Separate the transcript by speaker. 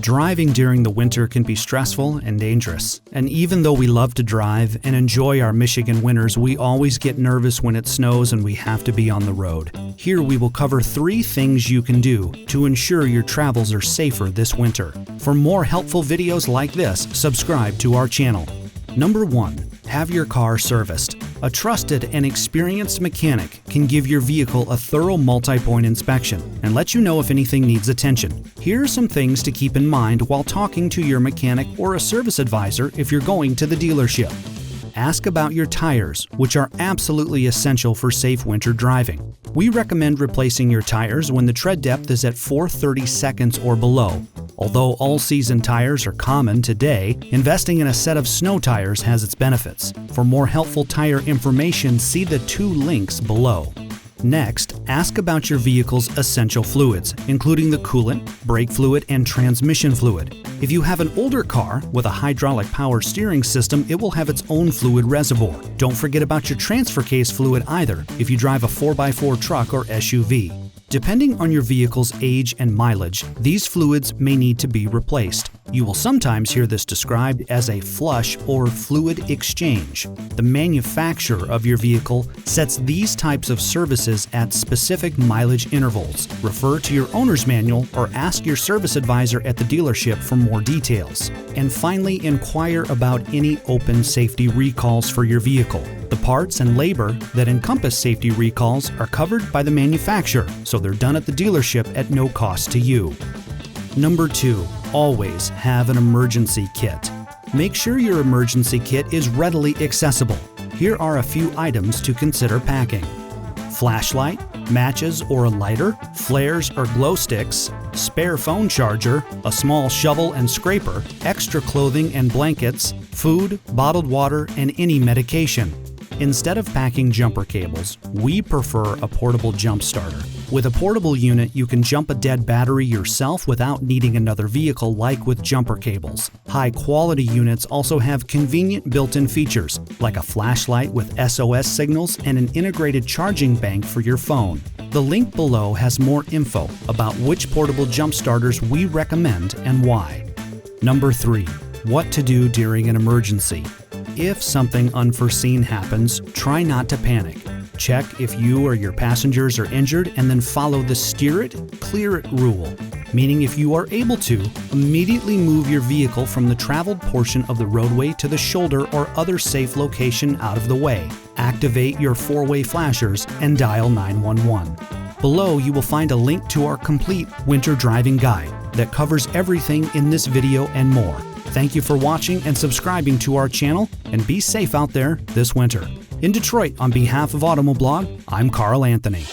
Speaker 1: Driving during the winter can be stressful and dangerous, and even though we love to drive and enjoy our Michigan winters, we always get nervous when it snows and we have to be on the road. Here we will cover 3 things you can do to ensure your travels are safer this winter. For more helpful videos like this, subscribe to our channel. Number 1. Have your car serviced. A trusted and experienced mechanic can give your vehicle a thorough multi-point inspection and let you know if anything needs attention. Here are some things to keep in mind while talking to your mechanic or a service advisor if you're going to the dealership. Ask about your tires, which are absolutely essential for safe winter driving. We recommend replacing your tires when the tread depth is at 4/32 or below. Although all-season tires are common today, investing in a set of snow tires has its benefits. For more helpful tire information, see the 2 links below. Next, ask about your vehicle's essential fluids, including the coolant, brake fluid, and transmission fluid. If you have an older car with a hydraulic power steering system, it will have its own fluid reservoir. Don't forget about your transfer case fluid either if you drive a 4x4 truck or SUV. Depending on your vehicle's age and mileage, these fluids may need to be replaced. You will sometimes hear this described as a flush or fluid exchange. The manufacturer of your vehicle sets these types of services at specific mileage intervals. Refer to your owner's manual or ask your service advisor at the dealership for more details. And finally, inquire about any open safety recalls for your vehicle. The parts and labor that encompass safety recalls are covered by the manufacturer, so they're done at the dealership at no cost to you. Number 2. Always have an emergency kit. Make sure your emergency kit is readily accessible. Here are a few items to consider packing: flashlight, matches or a lighter, flares or glow sticks, spare phone charger, a small shovel and scraper, extra clothing and blankets, food, bottled water, and any medication. Instead of packing jumper cables, we prefer a portable jump starter. With a portable unit, you can jump a dead battery yourself without needing another vehicle like with jumper cables. High-quality units also have convenient built-in features, like a flashlight with SOS signals and an integrated charging bank for your phone. The link below has more info about which portable jump starters we recommend and why. Number 3. What to do during an emergency. If something unforeseen happens, try not to panic. Check if you or your passengers are injured and then follow the steer it, clear it rule, meaning if you are able to, immediately move your vehicle from the traveled portion of the roadway to the shoulder or other safe location out of the way. Activate your 4-way flashers and dial 911. Below you will find a link to our complete winter driving guide that covers everything in this video and more. Thank you for watching and subscribing to our channel, and be safe out there this winter. In Detroit, on behalf of Automoblog, I'm Carl Anthony.